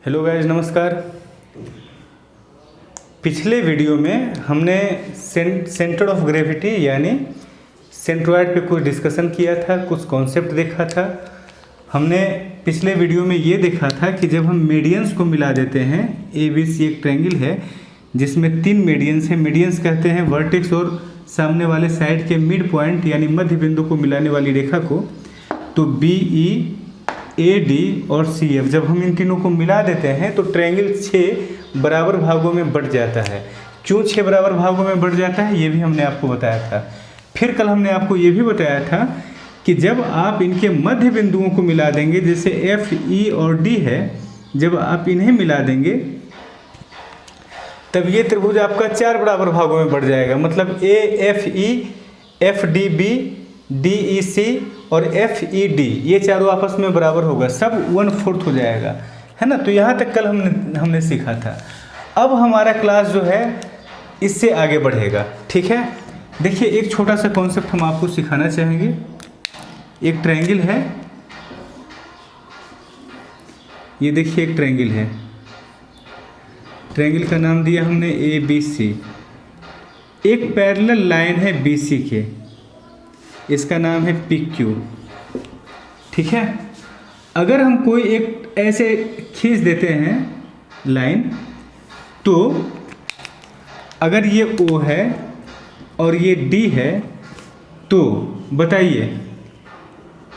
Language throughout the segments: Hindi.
हेलो गाइस, नमस्कार। पिछले वीडियो में हमने सेंटर ऑफ ग्रेविटी यानी सेंट्रॉयड पे कुछ डिस्कशन किया था, कुछ कॉन्सेप्ट देखा था। हमने पिछले वीडियो में ये देखा था कि जब हम मीडियंस को मिला देते हैं, ए बी सी एक ट्रायंगल है जिसमें 3 मीडियंस हैं। मीडियंस कहते हैं वर्टेक्स और सामने वाले साइड के मिड पॉइंट यानी मध्य बिंदु को मिलाने वाली रेखा को। तो बी ई ए डी और सी एफ जब हम इन तीनों को मिला देते हैं तो ट्रायंगल 6 बराबर भागों में बढ़ जाता है। क्यों 6 बराबर भागों में बढ़ जाता है ये भी हमने आपको बताया था। फिर कल हमने आपको ये भी बताया था कि जब आप इनके मध्य बिंदुओं को मिला देंगे, जैसे एफ ई और डी है, जब आप इन्हें मिला देंगे तब ये त्रिभुज आपका 4 बराबर भागों में बढ़ जाएगा। मतलब A F E, F D B, D E C और एफ ई डी ये चारों आपस में बराबर होगा, सब 1/4 हो जाएगा, है ना। तो यहाँ तक कल हमने सीखा था। अब हमारा क्लास जो है इससे आगे बढ़ेगा, ठीक है। देखिए, एक छोटा सा कॉन्सेप्ट हम आपको सिखाना चाहेंगे। एक ट्रायंगल है, ये देखिए एक ट्रायंगल है। ट्रायंगल का नाम दिया हमने ए बी सी। एक पैरेलल लाइन है बी सी के, इसका नाम है पी क्यू, ठीक है। अगर हम कोई एक ऐसे खींच देते हैं लाइन, तो अगर ये ओ है और ये डी है, तो बताइए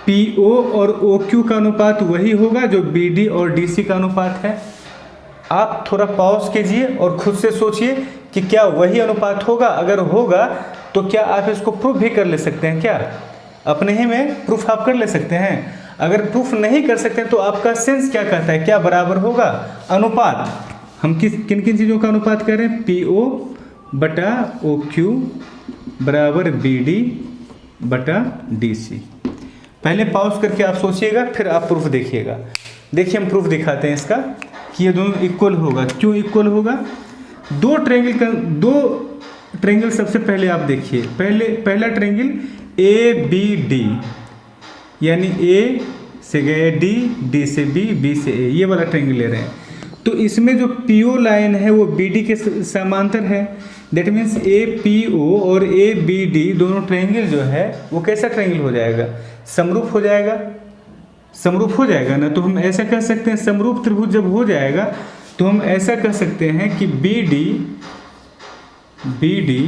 पी ओ और ओ क्यू का अनुपात वही होगा जो बी डी और डी सी का अनुपात है। आप थोड़ा पॉज कीजिए और खुद से सोचिए कि क्या वही अनुपात होगा। अगर होगा तो क्या आप इसको प्रूफ भी कर ले सकते हैं? क्या अपने ही में प्रूफ आप कर ले सकते हैं? अगर प्रूफ नहीं कर सकते हैं तो आपका सेंस क्या कहता है, क्या बराबर होगा? अनुपात। हम किन किन चीज़ों का अनुपात कर रहे हैं? पी ओ बटा ओ क्यू बराबर बी डी बटा डी सी। पहले पॉज करके आप सोचिएगा, फिर आप प्रूफ देखिएगा। देखिए, हम प्रूफ दिखाते हैं इसका कि ये दोनों इक्वल होगा। क्यों इक्वल होगा? दो ट्रायंगल सबसे पहले आप देखिए। पहला ट्रायंगल ए बी डी, यानी ए से गए डी, डी से बी, बी से ए, ये वाला ट्रायंगल ले रहे हैं। तो इसमें जो पी ओ लाइन है वो बी डी के समांतर है। That means A P O और ए बी डी दोनों ट्रायंगल जो है वो कैसा ट्रायंगल हो जाएगा? समरूप हो जाएगा। समरूप हो जाएगा ना। तो हम ऐसा कह सकते हैं, समरूप त्रिभुज जब हो जाएगा तो हम ऐसा कह सकते हैं कि बी डी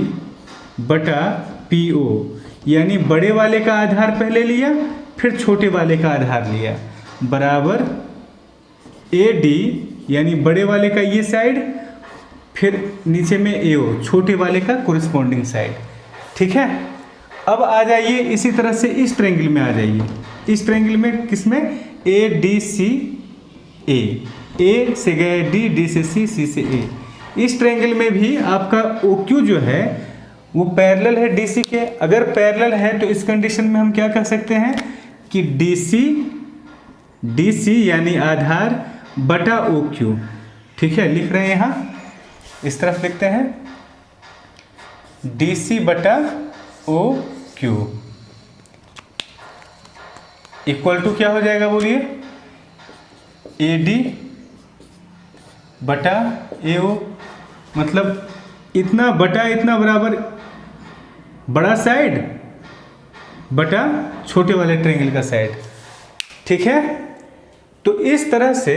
बटा पी ओ, यानी बड़े वाले का आधार पहले लिया फिर छोटे वाले का आधार लिया, बराबर ए डी यानी बड़े वाले का ये साइड, फिर नीचे में ए ओ छोटे वाले का कोरिस्पॉन्डिंग साइड, ठीक है। अब आ जाइए इसी तरह से इस ट्रायंगल में आ जाइए। इस ट्रायंगल में किसमें? ए डी सी ए से गए डी, डी से सी, सी से ए। इस ट्रायंगल में भी आपका ओ क्यू जो है वो पैरेलल है डी सी के। अगर पैरेलल है तो इस कंडीशन में हम क्या कह सकते हैं कि डी सी यानी आधार बटा ओ क्यू, ठीक है। लिख रहे हैं यहाँ, इस तरफ लिखते हैं डी सी बटा ओ क्यू इक्वल टू क्या हो जाएगा बोलिए? ए डी बटा ए ओ। मतलब इतना बटा इतना बराबर बड़ा साइड बटा छोटे वाले ट्रायंगल का साइड, ठीक है। तो इस तरह से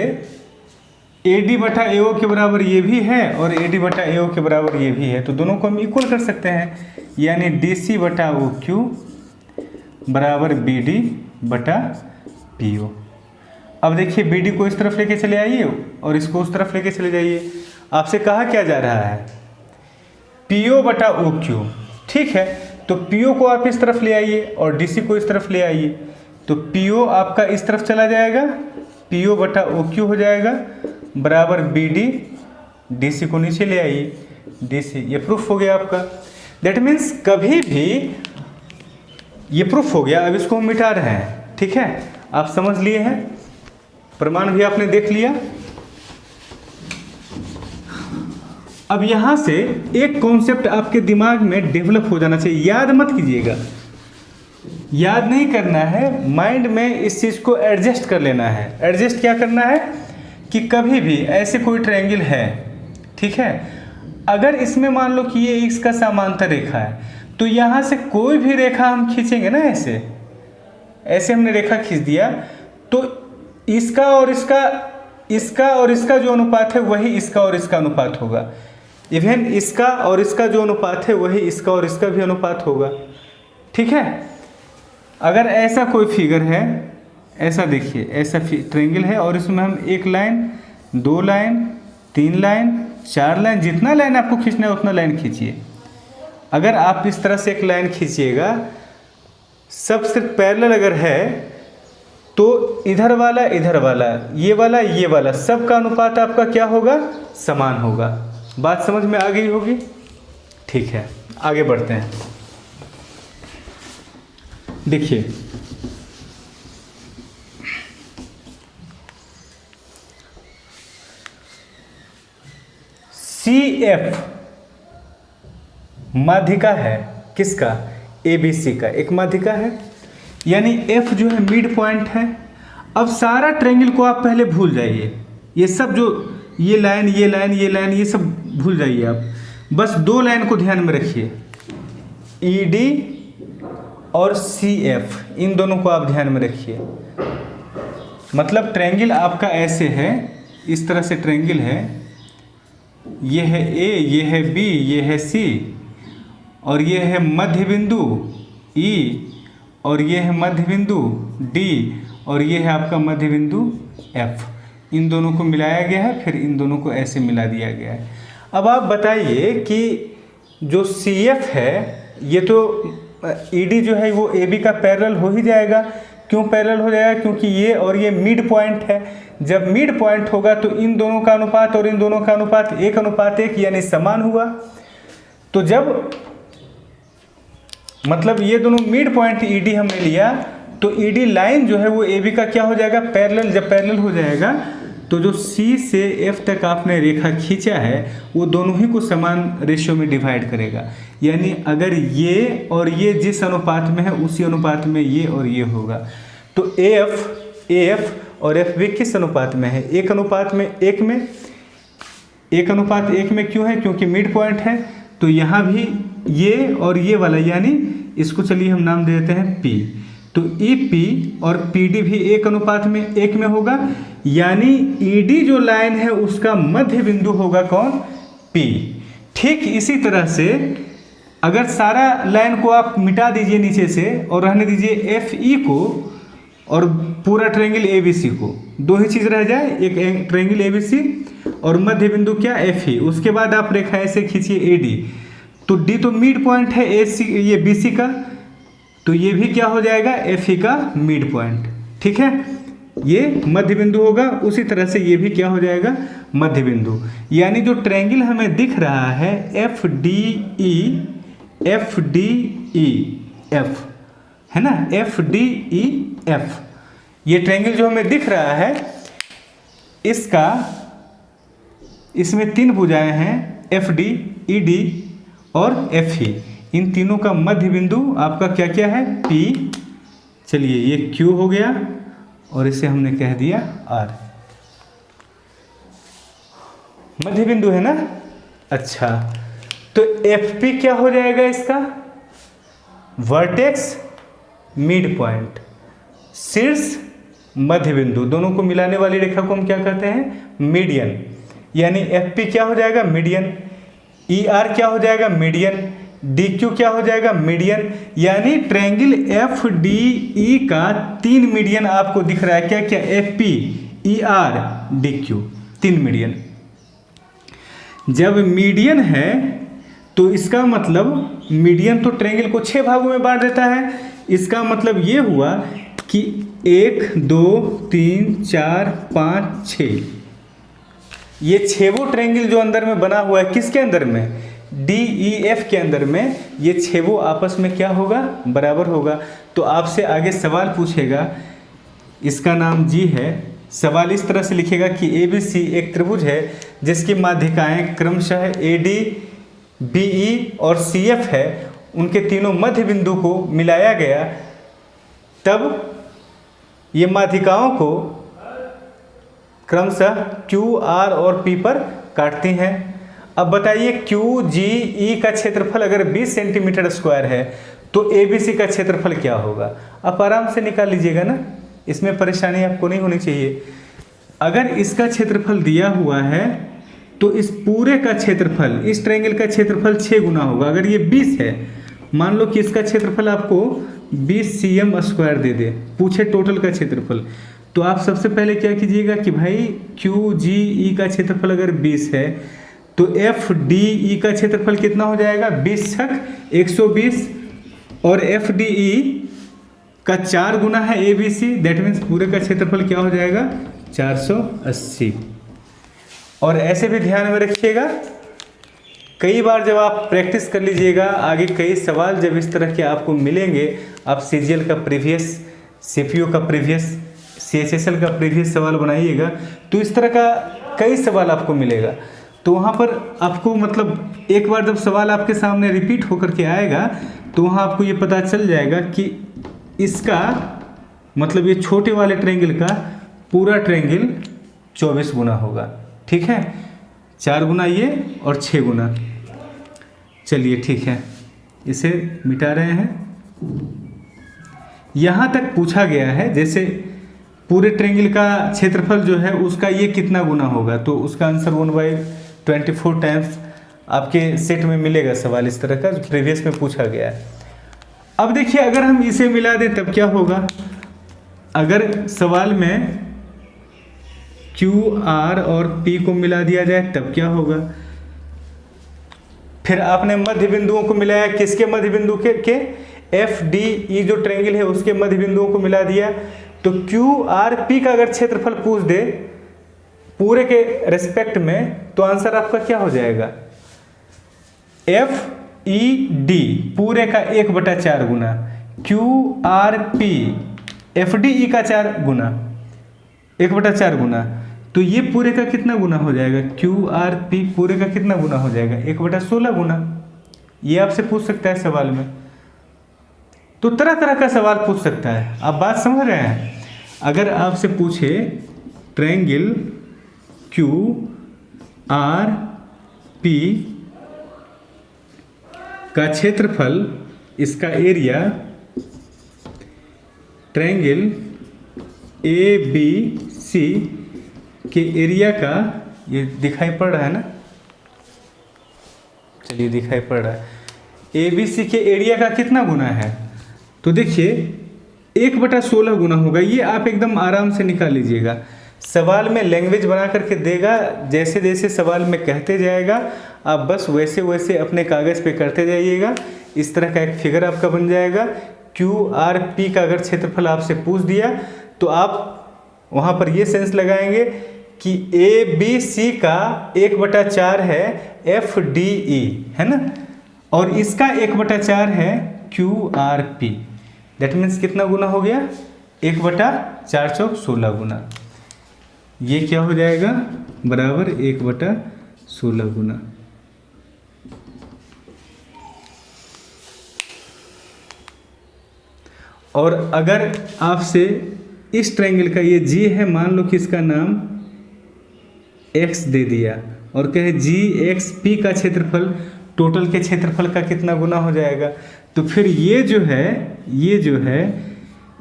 ए डी बटा ए ओ के बराबर ये भी है और ए डी बटा ए ओ के बराबर ये भी है। तो दोनों को हम इक्वल कर सकते हैं, यानी डी सी बटा ओ क्यू बराबर बी डी बटा पी ओ। अब देखिए, बी डी को इस तरफ लेके चले आइए और इसको उस तरफ लेके चले जाइए। आपसे कहा क्या जा रहा है? पी ओ बटा ओ क्यू, ठीक है। तो पी ओ को आप इस तरफ ले आइए और डी सी को इस तरफ ले आइए। तो पी ओ आपका इस तरफ चला जाएगा, पी ओ बटा ओ क्यू हो जाएगा बराबर बी डी, डी सी को नीचे ले आइए, डी सी। ये प्रूफ हो गया आपका। दैट मीन्स कभी भी ये प्रूफ हो गया। अब इसको हम मिटा रहे हैं, ठीक है। आप समझ लिए हैं, प्रमाण भी आपने देख लिया। अब यहां से एक कॉन्सेप्ट आपके दिमाग में डेवलप हो जाना चाहिए। याद मत कीजिएगा, याद नहीं करना है, माइंड में इस चीज़ को एडजस्ट कर लेना है। एडजस्ट क्या करना है कि कभी भी ऐसे कोई ट्रायंगल है, ठीक है, अगर इसमें मान लो कि ये इसका समांतर रेखा है, तो यहाँ से कोई भी रेखा हम खींचेंगे ना, ऐसे ऐसे हमने रेखा खींच दिया, तो इसका और इसका जो अनुपात है वही इसका और इसका अनुपात होगा। इवन इसका और इसका जो अनुपात है वही इसका और इसका भी अनुपात होगा, ठीक है। अगर ऐसा कोई फिगर है, ऐसा देखिए, ऐसा ट्रायंगल है और इसमें हम 1 लाइन, 2 लाइन, 3 लाइन, 4 लाइन, जितना लाइन आपको खींचना है उतना लाइन खींचिए। अगर आप इस तरह से एक लाइन खींचिएगा, सब सिर्फ पैरेलल अगर है, तो इधर वाला, ये वाला सब का अनुपात आपका क्या होगा? समान होगा। बात समझ में आ गई होगी? ठीक है, आगे बढ़ते हैं। देखिए, CF माध्यिका है किसका? ABC का एक माध्यिका है, यानी F जो है मिड पॉइंट है। अब सारा ट्रायंगल को आप पहले भूल जाइए, ये सब जो ये लाइन ये सब भूल जाइए आप, बस 2 लाइन को ध्यान में रखिए, ED और CF, इन दोनों को आप ध्यान में रखिए। मतलब ट्रायंगल आपका ऐसे है, इस तरह से ट्रायंगल है, ये है A, ये है B, ये है C, और ये है मध्य बिंदु E, और ये है मध्य बिंदु D, और ये है आपका मध्य बिंदु F। इन दोनों को मिलाया गया है, फिर इन दोनों को ऐसे मिला दिया गया है। अब आप बताइए कि जो CF है, ये तो ED जो है वो AB का पैरेलल हो ही जाएगा। क्यों पैरेलल हो जाएगा? क्योंकि ये और ये मिड पॉइंट है। जब मिड पॉइंट होगा तो इन दोनों का अनुपात और इन दोनों का अनुपात 1:1 यानी समान हुआ। तो जब मतलब ये दोनों मिड पॉइंट ED हमने लिया, तो ED लाइन जो है वो AB का क्या हो जाएगा? पैरेलल। जब पैरेलल हो जाएगा तो जो C से F तक आपने रेखा खींचा है वो दोनों ही को समान रेशियो में डिवाइड करेगा। यानी अगर ये और ये जिस अनुपात में है उसी अनुपात में ये और ये होगा। तो AF और FB किस अनुपात में है? 1:1 में। 1:1 में क्यों है? क्योंकि मिड पॉइंट है। तो यहाँ भी ये और ये वाला, यानी इसको चलिए हम नाम दे देते हैं P। तो EP और PD भी 1:1 में होगा, यानी ED जो लाइन है उसका मध्य बिंदु होगा कौन? P। ठीक इसी तरह से अगर सारा लाइन को आप मिटा दीजिए नीचे से और रहने दीजिए FE को और पूरा ट्रायंगल ABC को, 2 ही चीज़ रह जाए, एक ट्रायंगल ABC और मध्य बिंदु क्या? FE। उसके बाद आप रेखा ऐसे खींचिए AD, तो D तो मिड पॉइंट है AC, ये BC का, तो ये भी क्या हो जाएगा? FE का मिड पॉइंट। ठीक है, ये मध्य बिंदु होगा। उसी तरह से ये भी क्या हो जाएगा? मध्य बिंदु। यानी जो ट्रायंगल हमें दिख रहा है FDE F, है ना, FDEF, ये ट्रायंगल जो हमें दिख रहा है इसका, इसमें 3 भुजाएं हैं, FD, ED और FE। इन तीनों का मध्य बिंदु आपका क्या क्या है? P। चलिए ये Q हो गया और इसे हमने कह दिया R। मध्य बिंदु है ना। अच्छा, तो FP क्या हो जाएगा इसका? वर्टेक्स, मिड पॉइंट, शीर्ष, मध्य बिंदु, दोनों को मिलाने वाली रेखा को हम क्या कहते हैं? मीडियन। यानी FP क्या हो जाएगा? मीडियन। ER क्या हो जाएगा? मीडियन। DQ क्या हो जाएगा? मीडियन। यानी ट्रायंगल FDE का 3 मीडियन आपको दिख रहा है। क्या क्या? FP, ER, DQ, 3 median. जब मीडियन है तो इसका मतलब मीडियन तो ट्रायंगल को 6 भागों में बांट देता है। इसका मतलब ये हुआ कि 1 2 3 4 5 6, ये 6 ट्रायंगल जो अंदर में बना हुआ है, किसके अंदर में? DEF के अंदर में, ये 6 आपस में क्या होगा? बराबर होगा। तो आपसे आगे सवाल पूछेगा, इसका नाम G है। सवाल इस तरह से लिखेगा कि ABC एक त्रिभुज है जिसकी माध्यिकाएं क्रमशः AD, BE और CF है। उनके तीनों मध्य बिंदु को मिलाया गया, तब ये माध्यिकाओं को क्रमशः क्यू आर और पी पर काटती हैं। अब बताइए क्यू जी ई का क्षेत्रफल अगर 20 सेंटीमीटर स्क्वायर है तो ए बी सी का क्षेत्रफल क्या होगा? आप आराम से निकाल लीजिएगा ना, इसमें परेशानी आपको नहीं होनी चाहिए। अगर इसका क्षेत्रफल दिया हुआ है तो इस पूरे का क्षेत्रफल, इस ट्रायंगल का क्षेत्रफल 6 गुना होगा। अगर ये 20 है, मान लो कि इसका क्षेत्रफल आपको 20 cm स्क्वायर दे दे, पूछे टोटल का क्षेत्रफल, तो आप सबसे पहले क्या कीजिएगा कि भाई क्यू जी ई का क्षेत्रफल अगर 20 है तो एफ डी ई का क्षेत्रफल कितना हो जाएगा? 20 छक 120 और एफ डी ई का 4 गुना है A B C, that means पूरे का क्षेत्रफल क्या हो जाएगा? 480। और ऐसे भी ध्यान में रखिएगा, कई बार जब आप प्रैक्टिस कर लीजिएगा, आगे कई सवाल जब इस तरह के आपको मिलेंगे, आप सीजीएल का प्रीवियस, सीपीयू का प्रीवियस, सीएचएसएल का प्रीवियस सवाल बनाइएगा तो इस तरह का कई सवाल आपको मिलेगा। तो वहाँ पर आपको मतलब एक बार जब सवाल आपके सामने रिपीट होकर के आएगा तो वहाँ आपको ये पता चल जाएगा कि इसका मतलब ये छोटे वाले ट्रायंगल का पूरा ट्रायंगल 24 गुना होगा। ठीक है, 4 गुना ये और 6 गुना। चलिए ठीक है, इसे मिटा रहे हैं। यहाँ तक पूछा गया है जैसे पूरे ट्रायंगल का क्षेत्रफल जो है उसका ये कितना गुना होगा, तो उसका आंसर 1/24 टाइम्स आपके सेट में मिलेगा सवाल इस तरह का जो प्रीवियस में पूछा गया है। अब देखिए अगर हम इसे मिला दें तब क्या होगा? अगर सवाल में क्यू आर और पी को मिला दिया जाए तब क्या होगा? फिर आपने मध्य बिंदुओं को मिलाया, किसके मध्य बिंदु के एफ डी ई जो ट्रायंगल है उसके मध्य बिंदुओं को मिला दिया, तो क्यू आर पी का अगर क्षेत्रफल पूछ दे पूरे के रेस्पेक्ट में तो आंसर आपका क्या हो जाएगा? एफ ई डी पूरे का 1/4 गुना, Q R P F D E का 4 गुना, 1/4 गुना, तो ये पूरे का कितना गुना हो जाएगा? क्यू आर पी पूरे का कितना गुना हो जाएगा? 1/16 गुना। ये आपसे पूछ सकता है सवाल में, तो तरह तरह का सवाल पूछ सकता है। आप बात समझ रहे हैं? अगर आपसे पूछे ट्रायंगल क्यू आर पी का क्षेत्रफल, इसका area, triangle A B C के एरिया का, ये दिखाई पड़ रहा है ना? चलिए दिखाई पड़ रहा है। ए बी सी के एरिया का कितना गुना है? तो देखिए 1/16 गुना होगा। ये आप एकदम आराम से निकाल लीजिएगा। सवाल में लैंग्वेज बना करके देगा, जैसे जैसे सवाल में कहते जाएगा आप बस वैसे वैसे अपने कागज़ पे करते जाइएगा। इस तरह का एक फिगर आपका बन जाएगा। क्यू आर पी का अगर क्षेत्रफल आपसे पूछ दिया तो आप वहाँ पर ये सेंस लगाएंगे कि ए बी सी का 1/4 है एफ डी ई, है ना, और इसका 1/4 है Q R P. That means कितना गुना हो गया? 1/4 गुना। ये क्या हो जाएगा? बराबर 1/16 गुना। और अगर आपसे इस ट्रायंगल का ये जी है, मान लो कि इसका नाम एक्स दे दिया और कहे जी एक्स पी का क्षेत्रफल टोटल के क्षेत्रफल का कितना गुना हो जाएगा, तो फिर ये जो है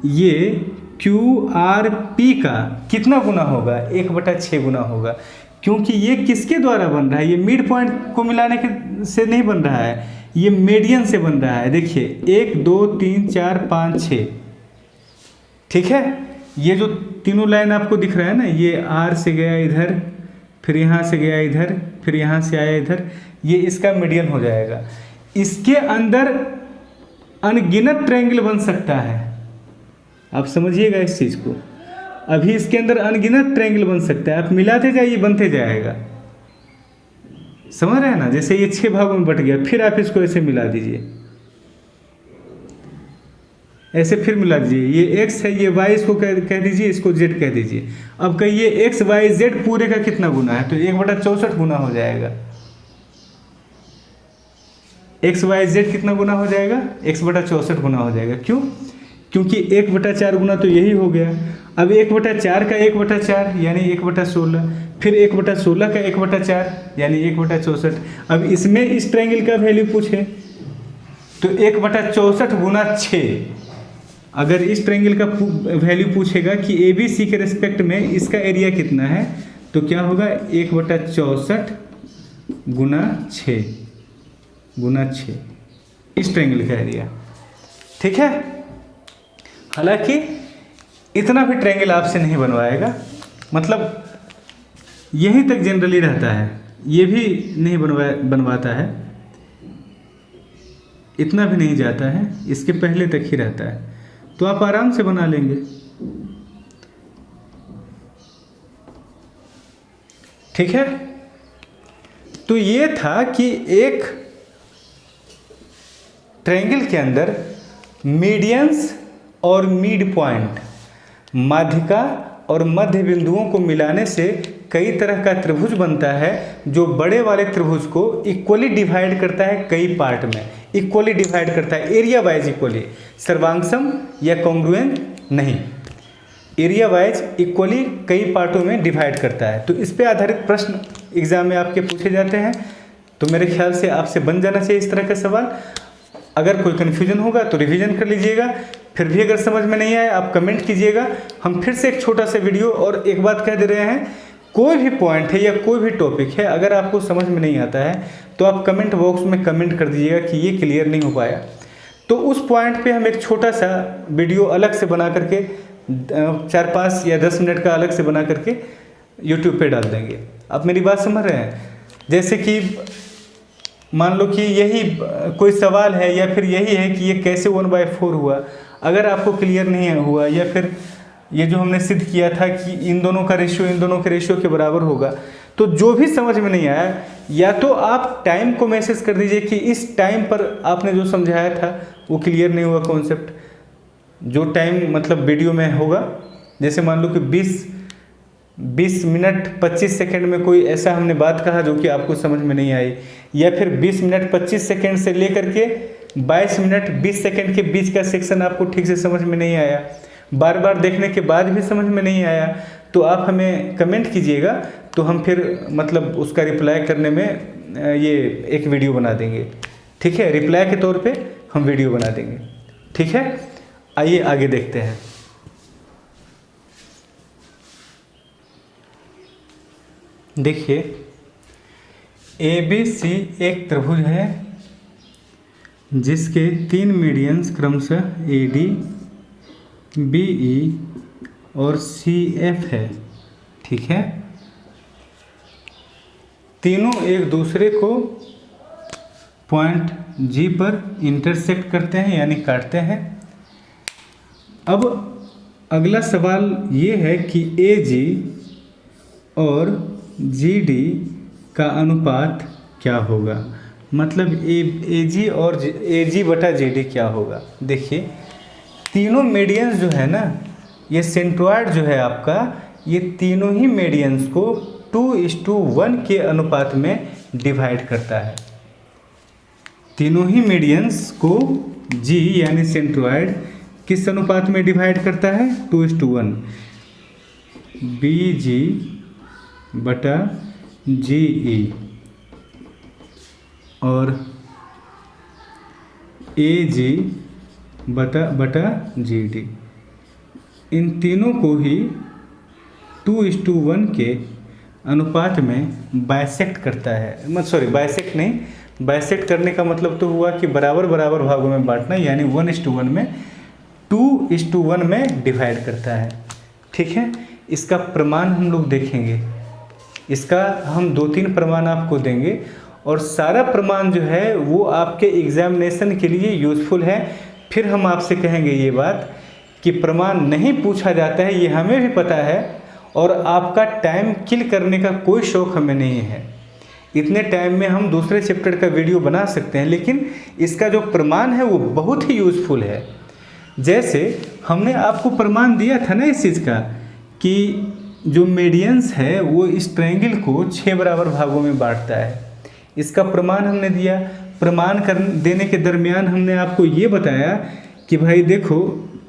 ये क्यू आर पी का कितना गुना होगा? 1/6 गुना होगा, क्योंकि ये किसके द्वारा बन रहा है? ये मिड पॉइंट को मिलाने के से नहीं बन रहा है, ये मीडियन से बन रहा है। देखिए 1 2 3 4 5 6, ठीक है। ये जो तीनों लाइन आपको दिख रहा है ना, ये आर से गया इधर, फिर यहाँ से गया इधर, फिर यहाँ से आया इधर, ये इसका मीडियन हो जाएगा। इसके अंदर अनगिनत ट्रायंगल बन सकता है, आप समझिएगा इस चीज़ को। अभी इसके अंदर अनगिनत ट्रायंगल बन सकता है, आप मिलाते जाइए बनते जाएगा, समझ रहे हैं ना। जैसे ये 6 भागों में बट गया, फिर आप इसको ऐसे मिला दीजिए, ऐसे फिर मिला दीजिए। ये x है, ये y इसको कह दीजिए, इसको z कह दीजिए। अब कहिए x y z पूरे का कितना गुना है, तो 1/64 गुना हो जाएगा। x y z कितना गुना हो जाएगा? 1/64 गुना हो जाएगा। क्यों? क्योंकि 1/4 गुना तो यही हो गया। अब 1/4 का 1/4 यानी 1/16, फिर 1/16 का 1/4 यानी 1/64। अब इसमें इस ट्रायंगल का वैल्यू पूछे तो 1/64 गुना 6। अगर इस ट्रायंगल का वैल्यू पूछेगा कि ABC के रिस्पेक्ट में इसका एरिया कितना है, तो क्या होगा 1/64 गुना 6 इस ट्रायंगल का एरिया। ठीक है, हालांकि इतना भी ट्रायंगल आपसे नहीं बनवाएगा, मतलब यहीं तक जनरली रहता है, ये भी नहीं बनवाता है, इतना भी नहीं जाता है, इसके पहले तक ही रहता है, तो आप आराम से बना लेंगे। ठीक है, तो ये था कि एक ट्रायंगल के अंदर मीडियंस और मिड पॉइंट, माध्यिका और मध्य बिंदुओं को मिलाने से कई तरह का त्रिभुज बनता है, जो बड़े वाले त्रिभुज को इक्वली डिवाइड करता है, कई पार्ट में इक्वली डिवाइड करता है, एरिया वाइज इक्वली, सर्वांगसम या कॉन्ग्रुएंट नहीं, एरिया वाइज इक्वली कई पार्टों में डिवाइड करता है। तो इस पे आधारित प्रश्न एग्जाम में आपके पूछे जाते हैं, तो मेरे ख्याल से आपसे बन जाना चाहिए इस तरह का सवाल। अगर कोई कन्फ्यूजन होगा तो रिवीजन कर लीजिएगा, फिर भी अगर समझ में नहीं आए आप कमेंट कीजिएगा। हम फिर से एक छोटा सा वीडियो, और एक बात कह दे रहे हैं, कोई भी पॉइंट है या कोई भी टॉपिक है अगर आपको समझ में नहीं आता है तो आप कमेंट बॉक्स में कमेंट कर दीजिएगा कि ये क्लियर नहीं हो पाया, तो उस पॉइंट पे हम एक छोटा सा वीडियो अलग से बना करके 4-5 या 10 मिनट का अलग से बना करके यूट्यूब पे डाल देंगे। आप मेरी बात समझ रहे हैं? जैसे कि मान लो कि यही कोई सवाल है या फिर यही है कि ये कैसे 1/4 हुआ, अगर आपको क्लियर नहीं हुआ, या फिर ये जो हमने सिद्ध किया था कि इन दोनों का रेशियो इन दोनों के रेशियो के बराबर होगा, तो जो भी समझ में नहीं आया, या तो आप टाइम को मैसेज कर दीजिए कि इस टाइम पर आपने जो समझाया था वो क्लियर नहीं हुआ कॉन्सेप्ट, जो टाइम मतलब वीडियो में होगा, जैसे मान लो कि 20 मिनट 25 सेकंड में कोई ऐसा हमने बात कहा जो कि आपको समझ में नहीं आई, या फिर 20 मिनट 25 सेकंड से लेकर के 22 मिनट 20 सेकंड के बीच का सेक्शन आपको ठीक से समझ में नहीं आया, बार बार देखने के बाद भी समझ में नहीं आया, तो आप हमें कमेंट कीजिएगा, तो हम फिर मतलब उसका रिप्लाई करने में ये एक वीडियो बना देंगे। ठीक है, रिप्लाई के तौर पे हम वीडियो बना देंगे। ठीक है, आइए आगे देखते हैं। देखिए, ABC एक त्रिभुज है जिसके 3 मीडियंस क्रमशः AD, BE और CF है। ठीक है, तीनों एक दूसरे को पॉइंट G पर इंटरसेक्ट करते हैं यानी काटते हैं। अब अगला सवाल ये है कि AG और GD का अनुपात क्या होगा, मतलब AG और AG बटा GD क्या होगा। देखिए, तीनों मीडियंस जो है ना, ये सेंट्रॉयड जो है आपका, ये तीनों ही मीडियंस को 2:1 के अनुपात में डिवाइड करता है। तीनों ही मीडियंस को G यानी सेंट्रॉयड किस अनुपात में डिवाइड करता है? 2:1। BG बटा GE और AG बटा GD, इन तीनों को ही 2:1 के अनुपात में बाइसेक्ट करता है। सॉरी, बाइसेक्ट नहीं, बाइसेक्ट करने का मतलब तो हुआ कि बराबर बराबर भागों में बांटना, यानी 1:1 में 2:1 में डिवाइड करता है। ठीक है, इसका प्रमाण हम लोग देखेंगे, इसका हम 2-3 प्रमाण आपको देंगे, और सारा प्रमाण जो है वो आपके एग्जामिनेशन के लिए यूज़फुल है। फिर हम आपसे कहेंगे ये बात कि प्रमाण नहीं पूछा जाता है, ये हमें भी पता है, और आपका टाइम किल करने का कोई शौक़ हमें नहीं है। इतने टाइम में हम दूसरे चैप्टर का वीडियो बना सकते हैं, लेकिन इसका जो प्रमाण है वो बहुत ही यूज़फुल है। जैसे हमने आपको प्रमाण दिया था ना इस चीज़ का कि जो मीडियंस है वो इस ट्रायंगल को 6 बराबर भागों में बांटता है, इसका प्रमाण हमने दिया। प्रमाण देने के दरमियान हमने आपको ये बताया कि भाई देखो,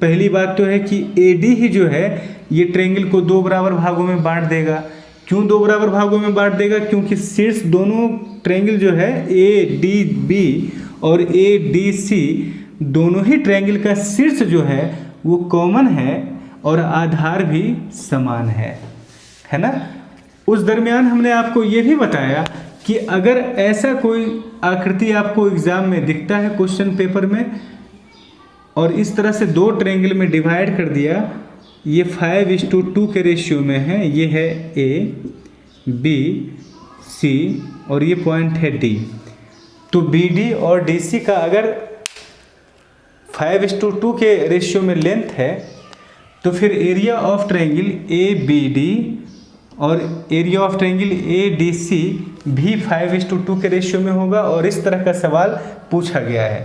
पहली बात तो है कि AD ही जो है ये ट्रायंगल को दो बराबर भागों में बांट देगा। क्यों दो बराबर भागों में बांट देगा? क्योंकि शीर्ष दोनों ट्रायंगल जो है ADB और ADC दोनों ही ट्रायंगल का शीर्ष जो है वो कॉमन है और आधार भी समान है ना। उस दरमियान हमने आपको ये भी बताया कि अगर ऐसा कोई आकृति आपको एग्जाम में दिखता है क्वेश्चन पेपर में और इस तरह से दो ट्रायंगल में डिवाइड कर दिया, ये 5:2 के रेशियो में है, ये है ABC और ये पॉइंट है D, तो BD और DC का अगर 5:2 के रेशियो में लेंथ है तो फिर एरिया ऑफ ट्रायंगल ABD और एरिया ऑफ ट्रायंगल ADC भी 5:2 के रेशियो में होगा और इस तरह का सवाल पूछा गया है।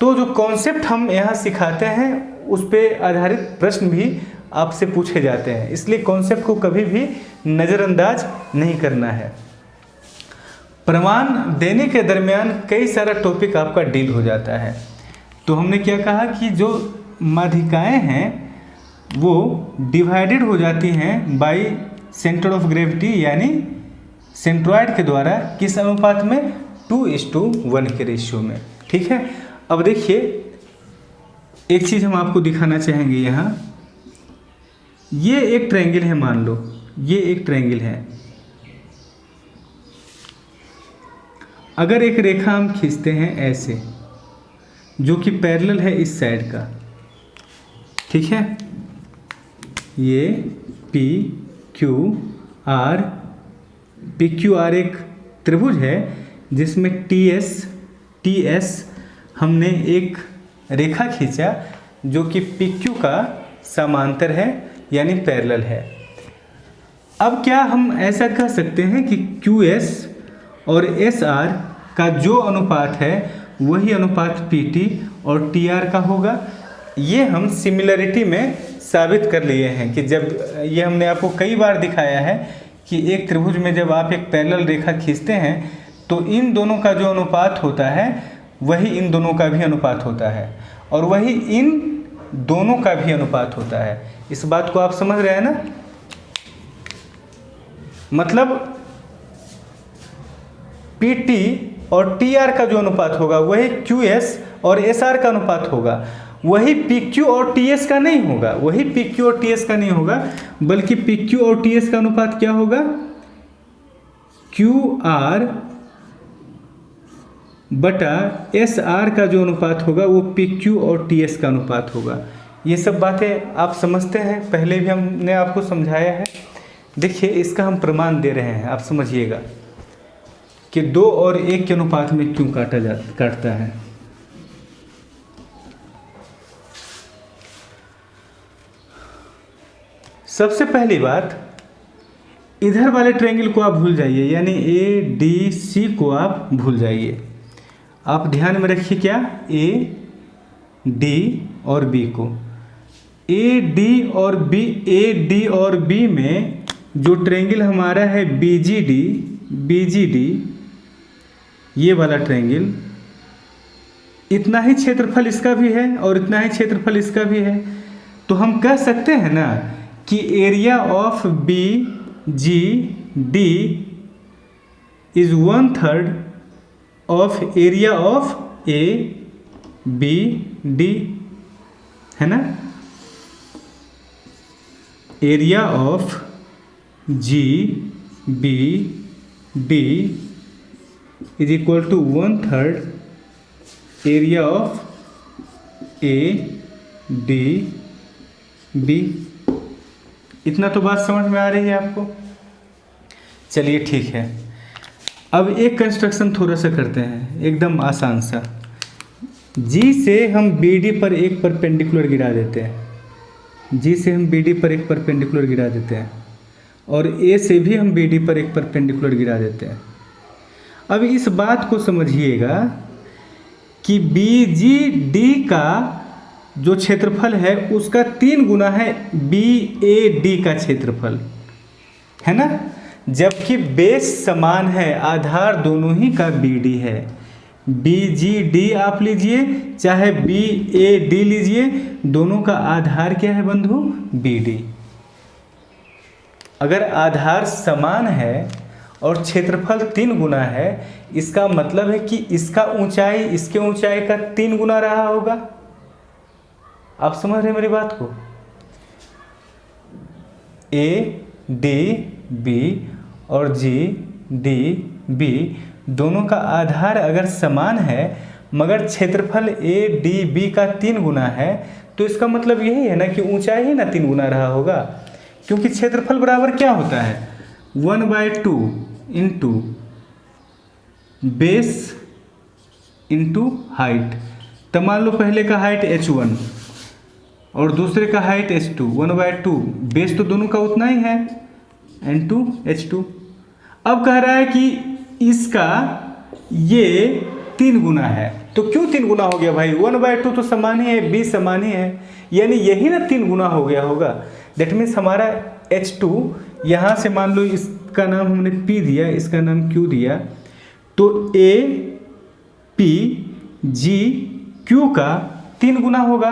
तो जो कॉन्सेप्ट हम यहाँ सिखाते हैं उस पर आधारित प्रश्न भी आपसे पूछे जाते हैं, इसलिए कॉन्सेप्ट को कभी भी नज़रअंदाज नहीं करना है। प्रमाण देने के दरमियान कई सारा टॉपिक आपका डील हो जाता है। तो हमने क्या कहा कि जो माध्यिकाएँ हैं वो डिवाइडेड हो जाती हैं बाय सेंटर ऑफ ग्रेविटी यानी सेंट्रॉइड के द्वारा, किस अनुपात में? 2:1 के रेशियो में। ठीक है, अब देखिए एक चीज़ हम आपको दिखाना चाहेंगे यहाँ। ये एक ट्रायंगल है, मान लो ये एक ट्रायंगल है। अगर एक रेखा हम खींचते हैं ऐसे जो कि पैरेलल है इस साइड का, ठीक है, ये PQR एक त्रिभुज है जिसमें TS हमने एक रेखा खींचा जो कि PQ का समांतर है यानी पैरेलल है। अब क्या हम ऐसा कह सकते हैं कि QS और SR का जो अनुपात है वही अनुपात PT और TR का होगा? ये हम सिमिलरिटी में साबित कर लिए हैं कि जब ये हमने आपको कई बार दिखाया है कि एक त्रिभुज में जब आप एक पैरेलल रेखा खींचते हैं तो इन दोनों का जो अनुपात होता है वही इन दोनों का भी अनुपात होता है और वही इन दोनों का भी अनुपात होता है। इस बात को आप समझ रहे हैं ना? मतलब PT और TR का जो अनुपात होगा वही QS और SR का अनुपात होगा, वही PQ और TS का नहीं होगा, वही PQ और TS का नहीं होगा, बल्कि PQ और TS का अनुपात क्या होगा? QR बटा SR का जो अनुपात होगा वो PQ और TS का अनुपात होगा। ये सब बातें आप समझते हैं, पहले भी हमने आपको समझाया है। देखिए इसका हम प्रमाण दे रहे हैं, आप समझिएगा कि 2 और 1 के अनुपात में क्यों काटता है। सबसे पहली बात, इधर वाले ट्रायंगल को आप भूल जाइए, यानी ADC को आप भूल जाइए। आप ध्यान में रखिए क्या, AD और B को, AD और B में जो ट्रायंगल हमारा है BGD ये वाला ट्रायंगल, इतना ही क्षेत्रफल इसका भी है और इतना ही क्षेत्रफल इसका भी है। तो हम कह सकते हैं ना कि area of BGD is 1/3 of area of ABD, है ना। Area of GBD is equal to 1/3 area of ADB। इतना तो बात समझ में आ रही है आपको? चलिए ठीक है, अब एक कंस्ट्रक्शन थोड़ा सा करते हैं, एकदम आसान सा। G से हम BD पर एक परपेंडिकुलर गिरा देते हैं, G से हम BD पर एक परपेंडिकुलर गिरा देते हैं और A से भी हम BD पर एक परपेंडिकुलर गिरा देते हैं। अब इस बात को समझिएगा कि BGD का जो क्षेत्रफल है उसका 3 गुना है BAD का क्षेत्रफल, है ना। जबकि बेस समान है, आधार दोनों ही का BD है, बी जी डी आप लीजिए चाहे बी ए डी लीजिए, दोनों का आधार क्या है बंधु? B D. अगर आधार समान है और क्षेत्रफल 3 गुना है, इसका मतलब है कि इसका ऊंचाई इसके ऊंचाई का 3 गुना रहा होगा। आप समझ रहे मेरी बात को? ए डी बी और जी डी बी दोनों का आधार अगर समान है मगर क्षेत्रफल ए डी बी का 3 गुना है, तो इसका मतलब यही है ना कि ऊंचाई ही ना 3 गुना रहा होगा, क्योंकि क्षेत्रफल बराबर क्या होता है? 1/2 इंटू बेस इंटू हाइट। तो मान लो पहले का हाइट h1 और दूसरे का हाइट h2, 1/2 बेस तो दोनों का उतना ही है इंटू h2। अब कह रहा है कि इसका ये 3 गुना है, तो क्यों 3 गुना हो गया भाई? 1/2 तो समान ही है, b समान ही है, यानी यही ना 3 गुना हो गया होगा। दैट मीन्स हमारा h2 यहाँ से मान लो इसका नाम हमने p दिया, इसका नाम q दिया, तो a p g q का 3 गुना होगा।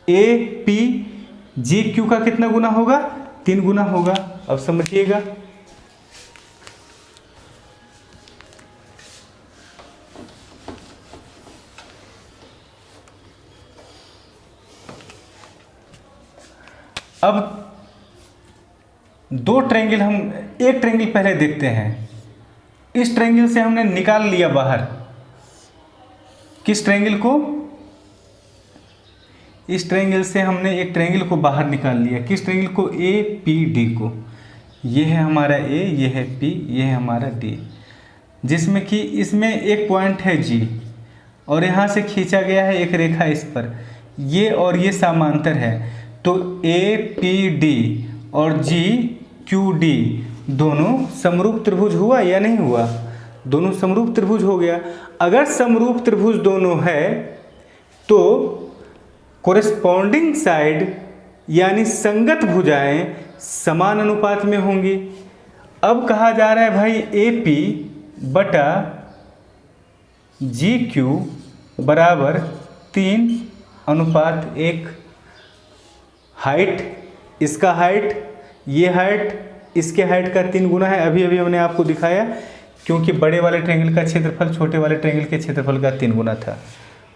a p g q का कितना गुना होगा? 3 गुना होगा। अब समझिएगा। अब दो ट्रायंगल हम एक ट्रायंगल पहले देखते हैं। इस ट्रायंगल से हमने निकाल लिया बाहर, किस ट्रायंगल को? इस ट्रायंगल से हमने एक ट्रायंगल को बाहर निकाल लिया। किस ट्रायंगल को? ए पी डी को। ये है हमारा ए, ये है पी, ये है हमारा डी, जिसमें कि इसमें एक पॉइंट है जी और यहाँ से खींचा गया है एक रेखा इस पर, ये और ये समांतर है। तो ए पी डी और जी क्यू डी दोनों समरूप त्रिभुज हुआ या नहीं हुआ? दोनों समरूप त्रिभुज हो गया। अगर समरूप त्रिभुज दोनों है तो कोरेस्पॉन्डिंग साइड यानी संगत भुजाएं समान अनुपात में होंगी। अब कहा जा रहा है भाई ए पी बटा जी क्यू बराबर 3:1। हाइट, इसका हाइट, ये हाइट इसके हाइट का 3 गुना है। अभी अभी हमने आपको दिखाया, क्योंकि बड़े वाले ट्रायंगल का क्षेत्रफल छोटे वाले ट्रायंगल के क्षेत्रफल का 3 गुना था।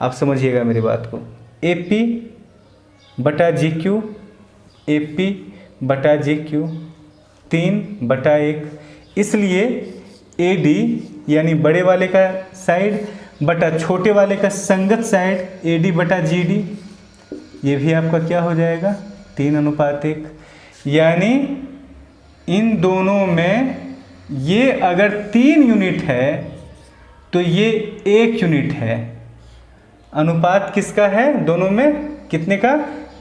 आप समझिएगा मेरी बात को। ए पी बटा जी क्यू, ए पी बटा जी क्यू 3/1, इसलिए ए डी यानी बड़े वाले का साइड बटा छोटे वाले का संगत साइड ए डी बटा जी डी, ये भी आपका क्या हो जाएगा? 3:1। यानी इन दोनों में ये अगर 3 यूनिट है तो ये 1 यूनिट है। अनुपात किसका है दोनों में? कितने का?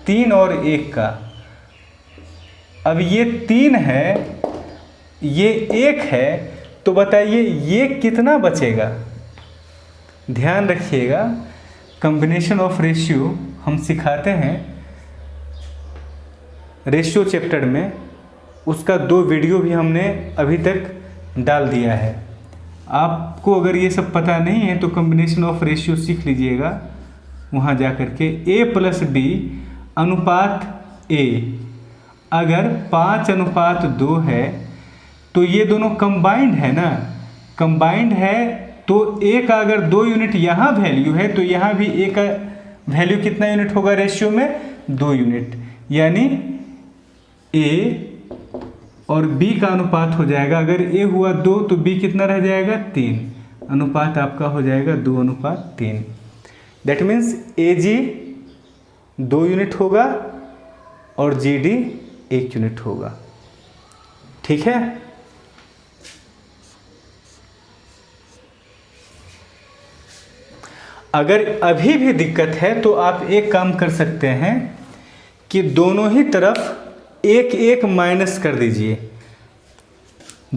3 और 1 का। अब ये 3 है, ये 1 है, तो बताइए ये कितना बचेगा? ध्यान रखिएगा, कॉम्बिनेशन ऑफ रेशियो हम सिखाते हैं रेशियो चैप्टर में, उसका 2 वीडियो भी हमने अभी तक डाल दिया है। आपको अगर ये सब पता नहीं है तो कॉम्बिनेशन ऑफ रेशियो सीख लीजिएगा वहाँ जा कर के। a प्लस बी अनुपात a अगर 5:2 है तो ये दोनों कंबाइंड है ना, कंबाइंड है, तो a का अगर 2 यूनिट यहाँ वैल्यू है तो यहाँ भी a का वैल्यू कितना यूनिट होगा रेशियो में? 2 यूनिट। यानी a और b का अनुपात हो जाएगा, अगर a हुआ 2 तो b कितना रह जाएगा? 3। अनुपात आपका हो जाएगा 2:3। That means A G 2 unit होगा और जी डी 1 यूनिट होगा। ठीक है। अगर अभी भी दिक्कत है तो आप एक काम कर सकते हैं कि दोनों ही तरफ 1 माइनस कर दीजिए,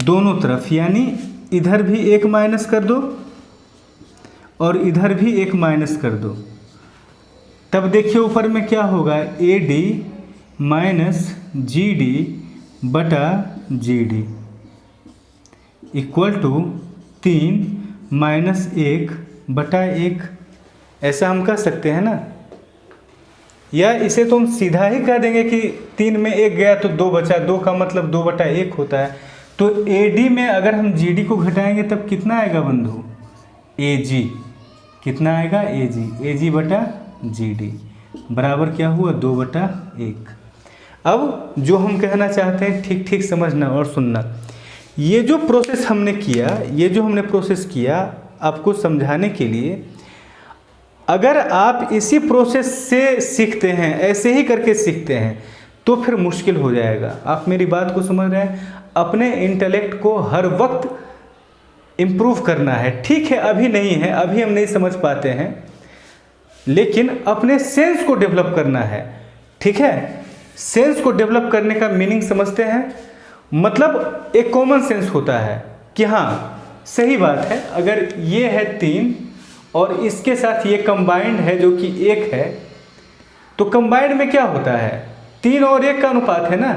दोनों तरफ, यानी इधर भी 1 माइनस कर दो और इधर भी 1 माइनस कर दो। तब देखिए ऊपर में क्या होगा? A D minus G D बटा जी डी इक्वल टू 3 -1/1 ऐसा हम कह सकते हैं ना। या इसे तो हम सीधा ही कह देंगे कि 3 में 1 गया तो 2 बचा, 2 का मतलब 2/1 होता है। तो AD में अगर हम GD को घटाएंगे तब कितना आएगा बंधु? AG। कितना आएगा? AG/GD बराबर क्या हुआ? 2/1। अब जो हम कहना चाहते हैं ठीक ठीक समझना और सुनना। ये जो प्रोसेस हमने किया आपको समझाने के लिए, अगर आप इसी प्रोसेस से सीखते हैं, ऐसे ही करके सीखते हैं, तो फिर मुश्किल हो जाएगा। आप मेरी बात को समझ रहे हैं? अपने इंटेलेक्ट को हर वक्त इम्प्रूव करना है। ठीक है, अभी नहीं है, अभी हम नहीं समझ पाते हैं, लेकिन अपने सेंस को डेवलप करना है। ठीक है, सेंस को डेवलप करने का मीनिंग समझते हैं। मतलब एक कॉमन सेंस होता है कि हाँ सही बात है, अगर ये है 3 और इसके साथ ये कंबाइंड है जो कि 1 है, तो कंबाइंड में क्या होता है? 3 और 1 का अनुपात है ना।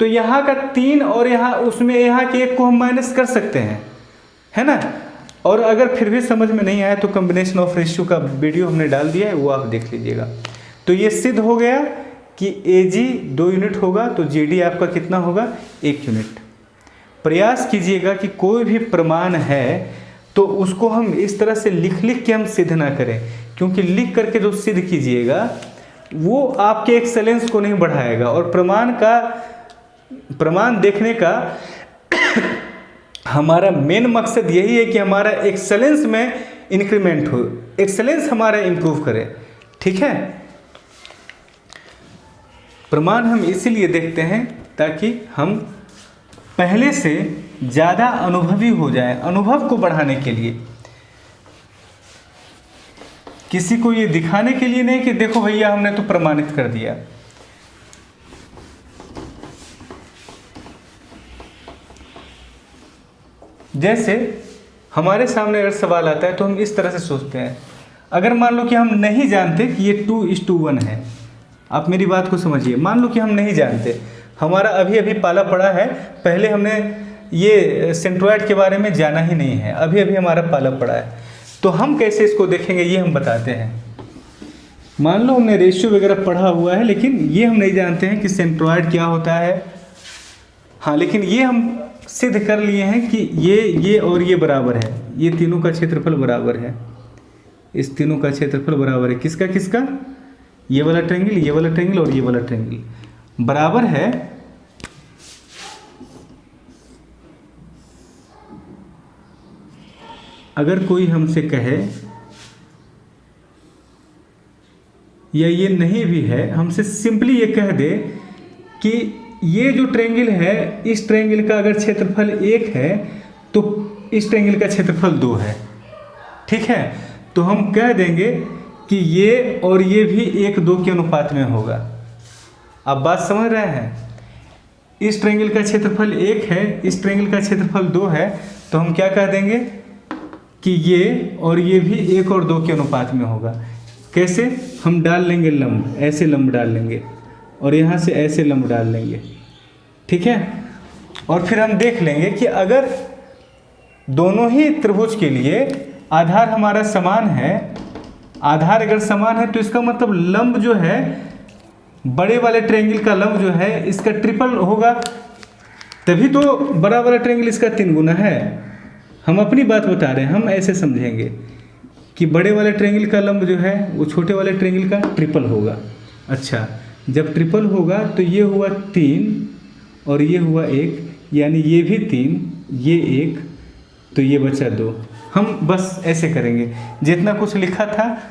तो यहाँ का 3 और यहाँ के 1 को हम माइनस कर सकते हैं, है ना। और अगर फिर भी समझ में नहीं आया तो कॉम्बिनेशन ऑफ रेशियो का वीडियो हमने डाल दिया है, वो आप देख लीजिएगा। तो ये सिद्ध हो गया कि AG 2 यूनिट होगा तो GD आपका कितना होगा? 1 यूनिट। प्रयास कीजिएगा कि कोई भी प्रमाण है तो उसको हम इस तरह से लिख के हम सिद्ध ना करें, क्योंकि लिख करके जो सिद्ध कीजिएगा वो आपके एक्सेलेंस को नहीं बढ़ाएगा। और प्रमाण देखने का हमारा मेन मकसद यही है कि हमारा एक्सेलेंस में इंक्रीमेंट हो, एक्सेलेंस हमारा इम्प्रूव करे। ठीक है, प्रमाण हम इसीलिए देखते हैं ताकि हम पहले से ज़्यादा अनुभवी हो जाए, अनुभव को बढ़ाने के लिए, किसी को ये दिखाने के लिए नहीं कि देखो भैया हमने तो प्रमाणित कर दिया। जैसे हमारे सामने अगर सवाल आता है तो हम इस तरह से सोचते हैं, अगर मान लो कि हम नहीं जानते कि ये 2:1 है, आप मेरी बात को समझिए, मान लो कि हम नहीं जानते, हमारा अभी अभी पाला पड़ा है, पहले हमने ये सेंट्रोइड के बारे में जाना ही नहीं है, अभी अभी हमारा पाला पड़ा है, तो हम कैसे इसको देखेंगे ये हम बताते हैं। मान लो हमने रेशियो वगैरह पढ़ा हुआ है, लेकिन ये हम नहीं जानते हैं कि सेंट्रोइड क्या होता है। हाँ, लेकिन ये हम सिद्ध कर लिए हैं कि ये और ये बराबर है, ये तीनों का क्षेत्रफल बराबर है, इस तीनों का क्षेत्रफल बराबर है किसका किसका? ये वाला ट्रायंगल, ये वाला ट्रायंगल और ये वाला ट्रायंगल बराबर है। अगर कोई हमसे कहे या ये नहीं भी है, हमसे सिंपली ये कह दे कि ये जो ट्रायंगल है, इस ट्रायंगल का अगर क्षेत्रफल 1 है तो इस ट्रायंगल का क्षेत्रफल 2 है। ठीक है, तो हम कह देंगे कि ये और ये भी 1:2 के अनुपात में होगा। आप बात समझ रहे हैं? इस ट्रायंगल का क्षेत्रफल 1 है, इस ट्रायंगल का क्षेत्रफल 2 है, तो हम क्या कह देंगे कि ये और ये भी 1 और 2 के अनुपात में होगा। कैसे? हम डाल लेंगे लंब, ऐसे लंब डाल लेंगे और यहाँ से ऐसे लंब डाल लेंगे। ठीक है, और फिर हम देख लेंगे कि अगर दोनों ही त्रिभुज के लिए आधार हमारा समान है, आधार अगर समान है तो इसका मतलब लंब जो है, बड़े वाले ट्रायंगल का लंब जो है इसका ट्रिपल होगा, तभी तो बड़ा वाला ट्रायंगल इसका 3 गुना है। हम अपनी बात बता रहे हैं, हम ऐसे समझेंगे कि बड़े वाले ट्रायंगल का लंब जो है वो छोटे वाले ट्रायंगल का ट्रिपल होगा। अच्छा, जब ट्रिपल होगा तो ये हुआ 3 और ये हुआ 1, यानी ये भी 3, ये 1, तो ये बचा 2। हम बस ऐसे करेंगे, जितना कुछ लिखा था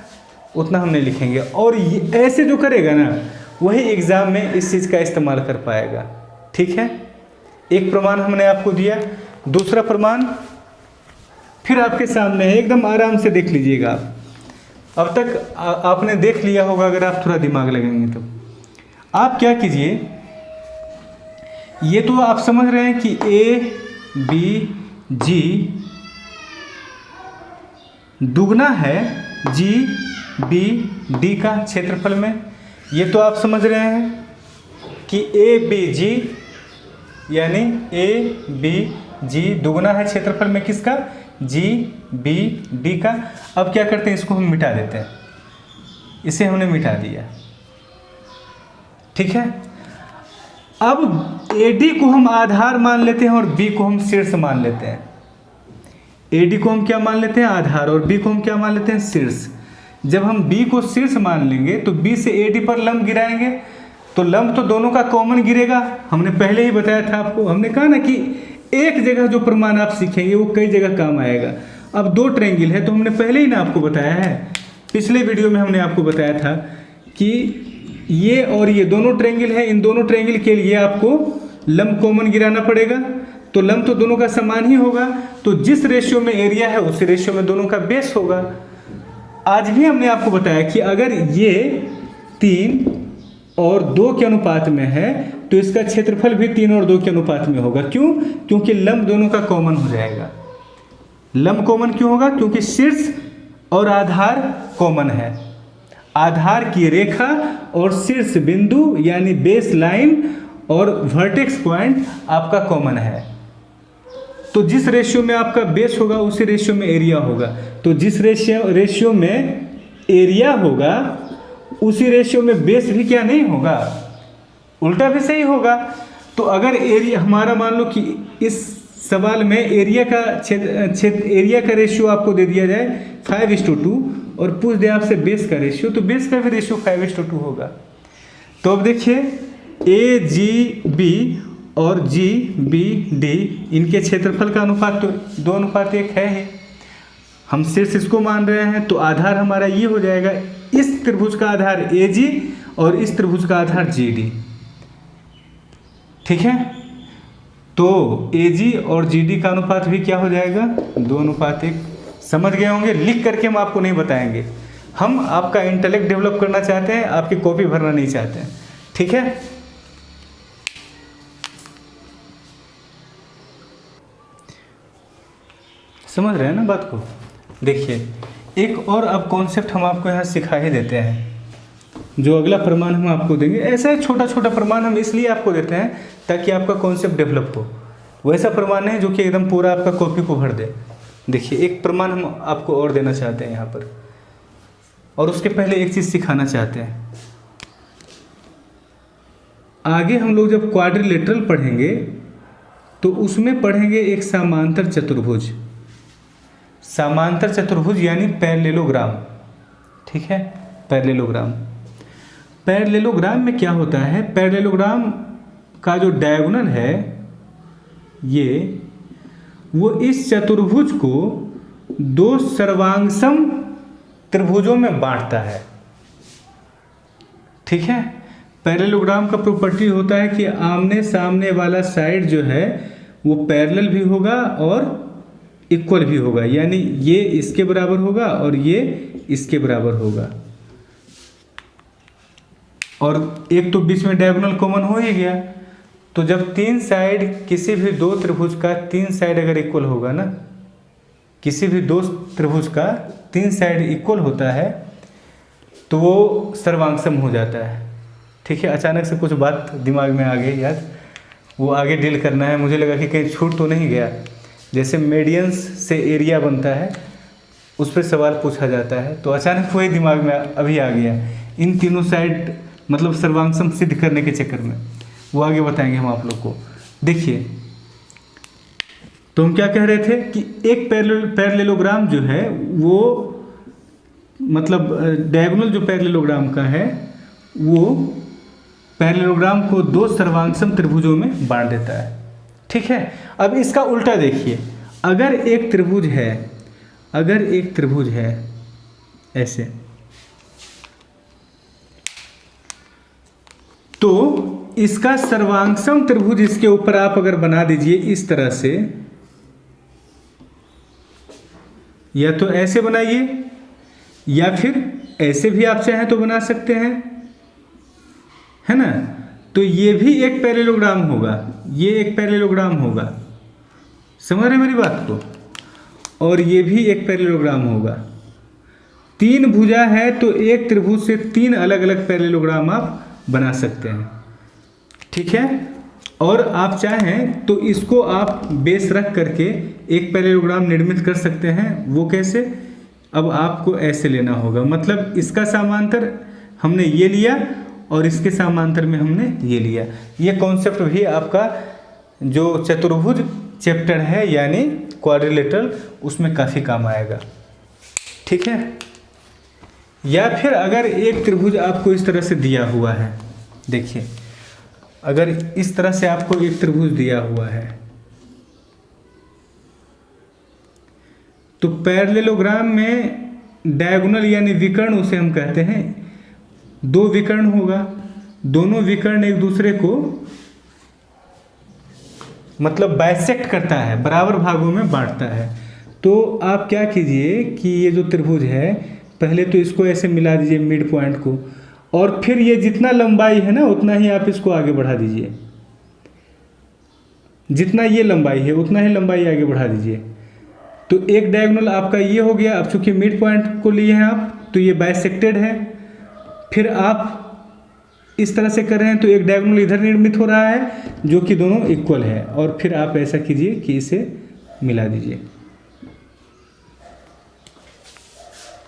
उतना हम नहीं लिखेंगे, और ऐसे जो करेगा ना वही एग्ज़ाम में इस चीज़ का इस्तेमाल कर पाएगा। ठीक है, एक प्रमाण हमने आपको दिया, दूसरा प्रमाण फिर आपके सामने है, एकदम आराम से देख लीजिएगा आप। अब तक आपने देख लिया होगा, अगर आप थोड़ा दिमाग लगाएंगे तो। आप क्या कीजिए, ये तो आप समझ रहे हैं कि ABG दुगना है GBD का क्षेत्रफल में। ये तो आप समझ रहे हैं कि ABG यानी ABG दुगना है क्षेत्रफल में किसका? जी बी डी का। अब क्या करते हैं, इसको हम मिटा देते हैं, इसे हमने मिटा दिया। ठीक है, अब AD को हम आधार मान लेते हैं और B को हम शीर्ष मान लेते हैं। AD को हम क्या मान लेते हैं, आधार, और B को हम क्या मान लेते हैं, शीर्ष। जब हम B को शीर्ष मान लेंगे तो B से AD पर लंब गिराएंगे, तो लंब तो दोनों का कॉमन गिरेगा। हमने पहले ही बताया था आपको, हमने कहा ना कि एक जगह जो प्रमाण आप सीखेंगे वो कई जगह काम आएगा। अब दो ट्रायंगल है तो हमने पहले ही ना आपको बताया है, पिछले वीडियो में हमने आपको बताया था कि ये और ये दोनों ट्रायंगल है, इन दोनों ट्रायंगल के लिए आपको लंब कॉमन गिराना पड़ेगा। तो लंब तो दोनों का समान ही होगा, तो जिस रेशियो में एरिया है उसी रेशियो में दोनों का बेस होगा। आज भी हमने आपको बताया कि अगर ये 3 और 2 के अनुपात में है तो इसका क्षेत्रफल भी 3 और 2 के अनुपात में होगा। क्यों? क्योंकि लंब दोनों का कॉमन हो जाएगा। लंब कॉमन क्यों होगा? क्योंकि शीर्ष और आधार कॉमन है। आधार की रेखा और शीर्ष बिंदु यानी बेस लाइन और वर्टेक्स पॉइंट आपका कॉमन है। तो जिस रेशियो में आपका बेस होगा उसी रेशियो में एरिया होगा। तो जिस रेशियो में एरिया होगा उसी रेशियो में बेस भी क्या नहीं होगा, उल्टा भी सही होगा। तो अगर एरिया हमारा मान लो कि इस सवाल में एरिया का रेशियो आपको दे दिया जाए 5:2 और पूछ दे आपसे बेस का रेशियो, तो बेस का भी रेशियो 5:2 होगा। तो अब देखिए AGB और GBD इनके क्षेत्रफल का अनुपात तो 2:1 है ही। हम शीर्ष इसको मान रहे हैं तो आधार हमारा ये हो जाएगा, इस त्रिभुज का आधार AG और इस त्रिभुज का आधार GD। ठीक है, तो AG और GD का अनुपात भी क्या हो जाएगा, 2:1। समझ गए होंगे, लिख करके हम आपको नहीं बताएंगे, हम आपका इंटेलेक्ट डेवलप करना चाहते हैं, आपकी कॉपी भरना नहीं चाहते हैं। ठीक है, समझ रहे हैं ना बात को। देखिए एक और अब कॉन्सेप्ट हम आपको यहाँ सिखा ही देते हैं, जो अगला प्रमाण हम आपको देंगे। ऐसा है छोटा छोटा प्रमाण हम इसलिए आपको देते हैं ताकि आपका कॉन्सेप्ट डेवलप हो। वैसा प्रमाण नहीं जो कि एकदम पूरा आपका कॉपी को भर दे। देखिए एक प्रमाण हम आपको और देना चाहते हैं यहाँ पर, और उसके पहले एक चीज़ सिखाना चाहते हैं। आगे हम लोग जब क्वाड्रिलेटरल पढ़ेंगे तो उसमें पढ़ेंगे एक समांतर चतुर्भुज। समांतर चतुर्भुज यानी पैरेललोग्राम। ठीक है, पैरेललोग्राम। पैरेललोग्राम में क्या होता है, पैरेललोग्राम का जो डायगोनल है ये, वो इस चतुर्भुज को 2 सर्वांगसम त्रिभुजों में बांटता है। ठीक है, पैरेललोग्राम का प्रॉपर्टी होता है कि आमने सामने वाला साइड जो है वो पैरेलल भी होगा और इक्वल भी होगा, यानी ये इसके बराबर होगा और ये इसके बराबर होगा। और एक तो बीच में डायगोनल कॉमन हो ही गया। तो जब 3 साइड किसी भी 2 त्रिभुज का 3 साइड अगर इक्वल होगा ना, किसी भी 2 त्रिभुज का 3 साइड इक्वल होता है तो वो सर्वांगसम हो जाता है। ठीक है, अचानक से कुछ बात दिमाग में आ गई यार, वो आगे डील करना है। मुझे लगा कि कहीं छूट तो नहीं गया। जैसे मेडियंस से एरिया बनता है उस पर सवाल पूछा जाता है, तो अचानक वही दिमाग में अभी आ गया। इन तीनों साइड मतलब सर्वांगसम सिद्ध करने के चक्कर में, वो आगे बताएंगे हम आप लोग को। देखिए तो हम क्या कह रहे थे कि एक पैरेललोग्राम जो है वो मतलब डायगोनल जो पैरेललोग्राम का है वो पैरेललोग्राम को 2 सर्वांगसम त्रिभुजों में बांट देता है। ठीक है, अब इसका उल्टा देखिए, अगर एक त्रिभुज है ऐसे, तो इसका सर्वांगसम त्रिभुज इसके ऊपर आप अगर बना दीजिए इस तरह से, या तो ऐसे बनाइए या फिर ऐसे भी आप चाहें तो बना सकते हैं, है ना। तो ये भी एक पैरेललोग्राम होगा, ये एक पैरेललोग्राम होगा। समझ रहे मेरी बात को? और ये भी एक पैरेललोग्राम होगा। 3 भुजा है तो एक त्रिभुज से 3 अलग अलग पैरेललोग्राम आप बना सकते हैं। ठीक है, और आप चाहें तो इसको आप बेस रख करके एक पैरेललोग्राम निर्मित कर सकते हैं। वो कैसे? अब आपको ऐसे लेना होगा, मतलब इसका समांतर हमने ये लिया और इसके समांतर में हमने ये लिया। ये कॉन्सेप्ट भी आपका जो चतुर्भुज चैप्टर है यानी क्वाड्रिलेटरल, उसमें काफ़ी काम आएगा। ठीक है। या फिर अगर एक त्रिभुज आपको इस तरह से दिया हुआ है, देखिए अगर इस तरह से आपको एक त्रिभुज दिया हुआ है तो पैरेललोग्राम में डायगोनल यानी विकर्ण उसे हम कहते हैं, दो विकर्ण होगा, दोनों विकर्ण एक दूसरे को मतलब बाइसेक्ट करता है, बराबर भागों में बांटता है। तो आप क्या कीजिए कि ये जो त्रिभुज है पहले तो इसको ऐसे मिला दीजिए मिड पॉइंट को, और फिर ये जितना लंबाई है ना उतना ही आप इसको आगे बढ़ा दीजिए, जितना ये लंबाई है उतना ही लंबाई आगे बढ़ा दीजिए। तो एक डायगोनल आपका ये हो गया। अब चूंकि मिड पॉइंट को लिए हैं आप तो ये बाइसेक्टेड है, फिर आप इस तरह से कर रहे हैं तो एक डायगोनल इधर निर्मित हो रहा है जो कि दोनों इक्वल है, और फिर आप ऐसा कीजिए कि इसे मिला दीजिए।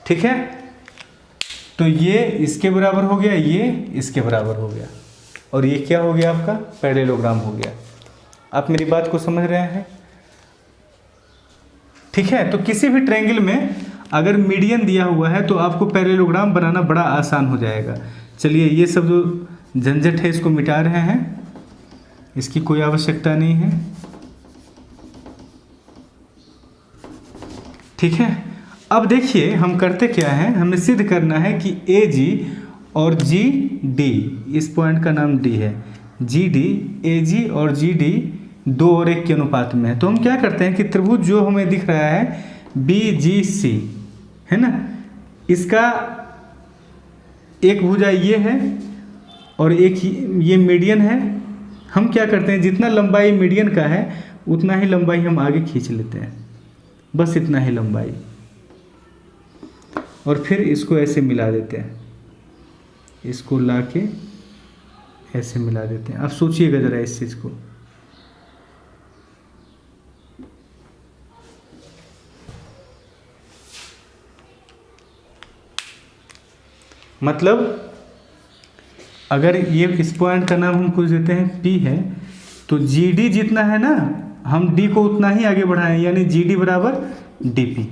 ठीक है। तो ये इसके बराबर हो गया, ये इसके बराबर हो गया, और ये क्या हो गया आपका पैरेललोग्राम हो गया। आप मेरी बात को समझ रहे हैं? ठीक है। तो किसी भी ट्रायंगल में अगर मीडियन दिया हुआ है तो आपको पैरेललोग्राम बनाना बड़ा आसान हो जाएगा। चलिए ये सब जो झंझट है इसको मिटा रहे हैं, इसकी कोई आवश्यकता नहीं है। ठीक है। अब देखिए हम करते क्या है, हमें सिद्ध करना है कि ए जी और जी डी, इस पॉइंट का नाम डी है, जी डी, ए जी और जी डी 2 और 1 के अनुपात में है। तो हम क्या करते हैं कि त्रिभुज जो हमें दिख रहा है बी जी सी है ना, इसका एक भुजा ये है और एक ये मीडियन है। हम क्या करते हैं जितना लंबाई मीडियन का है उतना ही लंबाई हम आगे खींच लेते हैं, बस इतना ही लंबाई, और फिर इसको ऐसे मिला देते हैं, इसको लाके ऐसे मिला देते हैं। अब सोचिएगा ज़रा इस चीज़ को, मतलब अगर ये इस पॉइंट का नाम हम कुछ देते हैं P है तो जी डी जितना है ना हम D को उतना ही आगे बढ़ाएं, यानी जी डी बराबर डी पी,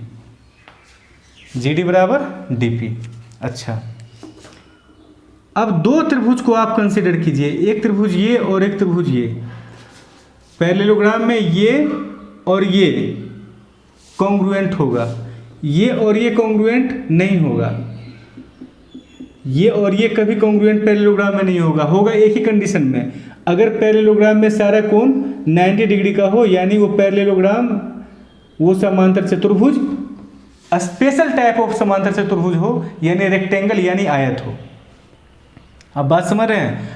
जी डी बराबर डी पी। अच्छा, अब 2 त्रिभुज को आप कंसिडर कीजिए, एक त्रिभुज ये और एक त्रिभुज ये। पैरेललोग्राम में ये और ये कॉन्ग्रुएंट होगा, ये और ये कॉन्ग्रुएंट नहीं होगा, ये और ये कभी कॉन्ग्रुएंट पैरेललोग्राम में नहीं होगा। होगा एक ही कंडीशन में, अगर पैरेललोग्राम में सारा कोण 90 डिग्री का हो, यानी वो पैरेललोग्राम वो समांतर चतुर्भुज स्पेशल टाइप ऑफ समांतर चतुर्भुज हो, यानी रेक्टेंगल यानी आयत हो। आप बात समझ रहे हैं?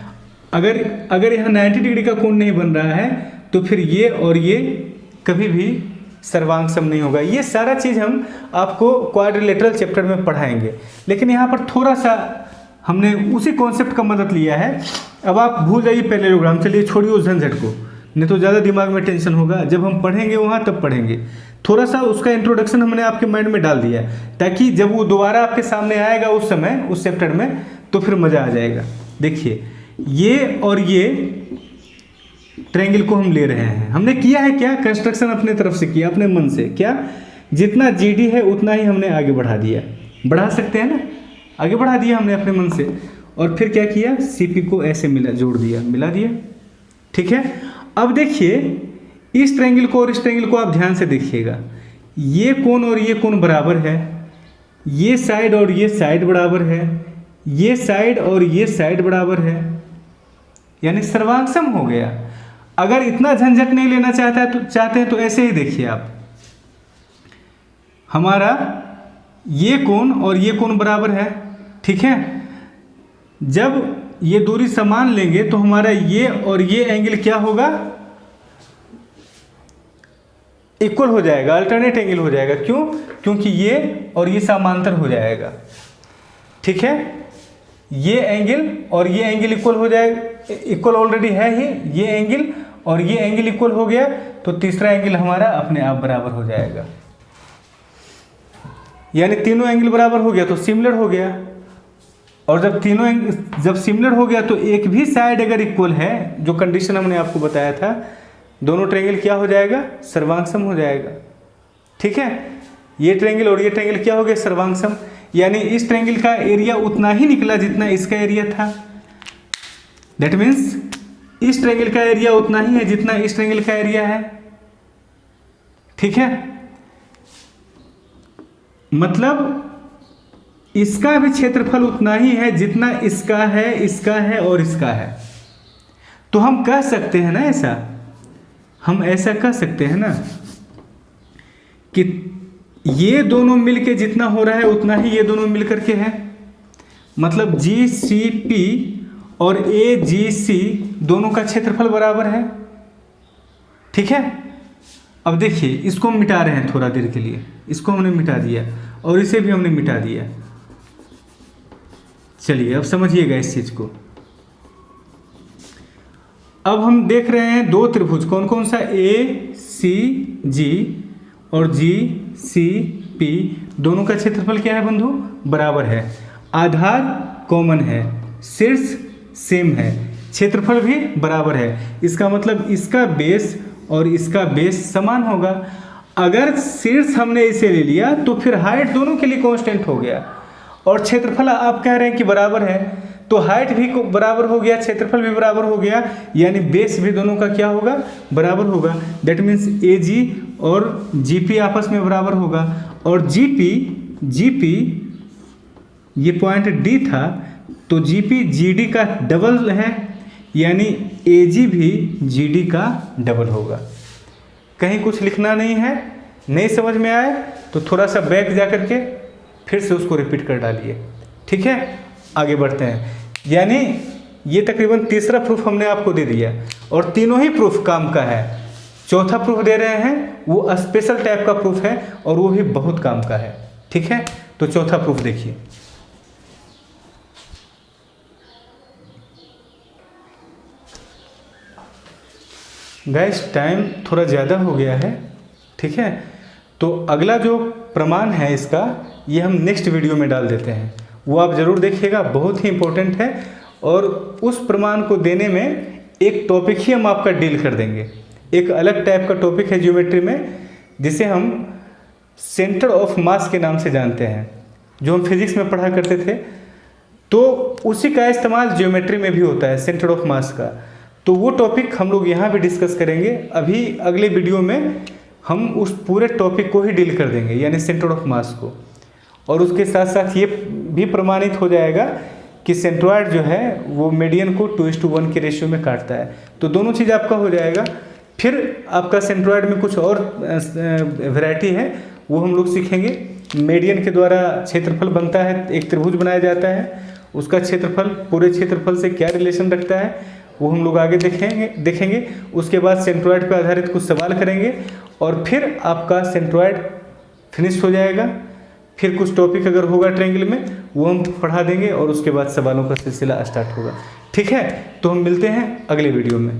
अगर यहाँ 90 डिग्री का कोण नहीं बन रहा है तो फिर ये और ये कभी भी सर्वांग सम नहीं होगा। ये सारा चीज़ हम आपको क्वाड्रिलेटरल चैप्टर में पढ़ाएंगे, लेकिन यहाँ पर थोड़ा सा हमने उसी कॉन्सेप्ट का मदद लिया है। अब आप भूल जाइए पैरेललोग्राम, चलिए छोड़िए उस झंझट को, नहीं तो ज़्यादा दिमाग में टेंशन होगा। जब हम पढ़ेंगे वहाँ तब पढ़ेंगे, थोड़ा सा उसका इंट्रोडक्शन हमने आपके माइंड में डाल दिया है, ताकि जब वो दोबारा आपके सामने आएगा उस समय उस चैप्टर में तो फिर मज़ा आ जाएगा। देखिए ये और ये ट्रायंगल को हम ले रहे हैं, हमने किया है क्या, कंस्ट्रक्शन अपने तरफ से किया, अपने मन से। क्या, जितना जी डी है उतना ही हमने आगे बढ़ा दिया, बढ़ा सकते हैं ना, आगे बढ़ा दिया हमने अपने मन से। और फिर क्या किया, सी पी को ऐसे जोड़ दिया, मिला दिया। ठीक है। अब देखिए इस ट्रायंगल को और इस ट्रायंगल को आप ध्यान से देखिएगा, ये कोण और ये कोण बराबर है, ये साइड और ये साइड बराबर है, ये साइड और ये साइड बराबर है, यानी सर्वांग सम हो गया। अगर इतना झंझट नहीं लेना चाहते हैं तो ऐसे ही देखिए आप, हमारा ये कोण और ये कोण बराबर है। ठीक है। जब ये दूरी समान लेंगे तो हमारा ये और ये एंगल क्या होगा, इक्वल हो जाएगा, अल्टरनेट एंगल हो जाएगा। क्यों? क्योंकि ये और ये समांतर हो जाएगा। ठीक है। ये एंगल और ये एंगल इक्वल हो जाएगा, इक्वल ऑलरेडी है ही, ये एंगल और ये एंगल इक्वल हो गया, तो तीसरा एंगल हमारा अपने आप बराबर हो जाएगा। यानी तीनों एंगल बराबर हो गया तो सिमिलर हो गया, और जब सिमिलर हो गया तो एक भी साइड अगर इक्वल है, जो कंडीशन हमने आपको बताया था, दोनों ट्रायंगल क्या हो जाएगा, सर्वांगसम हो जाएगा। ठीक है, ये ट्रायंगल और ये ट्रायंगल क्या हो गया, सर्वांगसम। यानी इस ट्रायंगल का एरिया उतना ही निकला जितना इसका एरिया था। दैट मीन्स इस ट्रायंगल का एरिया उतना ही है जितना इस ट्रायंगल का एरिया है। ठीक है, मतलब इसका भी क्षेत्रफल उतना ही है जितना इसका है, इसका है और इसका है। तो हम कह सकते हैं ना, हम ऐसा कह सकते हैं ना कि ये दोनों मिलके जितना हो रहा है उतना ही ये दोनों मिल करके है। मतलब GCP और AGC दोनों का क्षेत्रफल बराबर है। ठीक है, अब देखिए इसको हम मिटा रहे हैं थोड़ा देर के लिए, इसको हमने मिटा दिया और इसे भी हमने मिटा दिया। चलिए अब समझिएगा इस चीज को। अब हम देख रहे हैं दो त्रिभुज, कौन कौन सा, ACG और GCP, दोनों का क्षेत्रफल क्या है बंधु, बराबर है। आधार कॉमन है, शीर्ष सेम है, क्षेत्रफल भी बराबर है। इसका मतलब इसका बेस और इसका बेस समान होगा। अगर शीर्ष हमने इसे ले लिया तो फिर हाइट दोनों के लिए कांस्टेंट हो गया, और क्षेत्रफल आप कह रहे हैं कि बराबर है, तो हाइट भी बराबर हो गया, क्षेत्रफल भी बराबर हो गया, यानी बेस भी दोनों का क्या होगा, बराबर होगा। दैट मीन्स AG और GP आपस में बराबर होगा। और GP ये पॉइंट D था, तो GP GD का डबल है, यानी AG भी GD का डबल होगा। कहीं कुछ लिखना नहीं है, नहीं समझ में आए तो थोड़ा सा बैक जा करके फिर से उसको रिपीट कर डालिए। ठीक है, आगे बढ़ते हैं। यानी ये तकरीबन तीसरा प्रूफ हमने आपको दे दिया, और तीनों ही प्रूफ काम का है। चौथा प्रूफ दे रहे हैं, वो स्पेशल टाइप का प्रूफ है और वो भी बहुत काम का है। ठीक है, तो चौथा प्रूफ देखिए। गाइस टाइम थोड़ा ज़्यादा हो गया है। ठीक है, तो अगला जो प्रमाण है इसका, ये हम नेक्स्ट वीडियो में डाल देते हैं, वो आप ज़रूर देखिएगा, बहुत ही इम्पोर्टेंट है। और उस प्रमाण को देने में एक टॉपिक ही हम आपका डील कर देंगे। एक अलग टाइप का टॉपिक है ज्योमेट्री में, जिसे हम सेंटर ऑफ मास के नाम से जानते हैं, जो हम फिजिक्स में पढ़ा करते थे। तो उसी का इस्तेमाल ज्योमेट्री में भी होता है, सेंटर ऑफ मास का। तो वो टॉपिक हम लोग यहाँ भी डिस्कस करेंगे। अभी अगले वीडियो में हम उस पूरे टॉपिक को ही डील कर देंगे, यानी सेंटर ऑफ मास को। और उसके साथ साथ ये भी प्रमाणित हो जाएगा कि सेंट्रॉयड जो है वो मीडियन को 2:1 के रेशियो में काटता है। तो दोनों चीज़ आपका हो जाएगा। फिर आपका सेंट्रॉयड में कुछ और वैरायटी है, वो हम लोग सीखेंगे। मीडियन के द्वारा क्षेत्रफल बनता है, एक त्रिभुज बनाया जाता है, उसका क्षेत्रफल पूरे क्षेत्रफल से क्या रिलेशन रखता है वो हम लोग आगे देखेंगे। उसके बाद सेंट्रॉयड पर आधारित कुछ सवाल करेंगे, और फिर आपका सेंट्रॉयड फिनिश हो जाएगा। फिर कुछ टॉपिक अगर होगा ट्रायंगल में वो हम पढ़ा देंगे, और उसके बाद सवालों का सिलसिला स्टार्ट होगा। ठीक है, तो हम मिलते हैं अगले वीडियो में।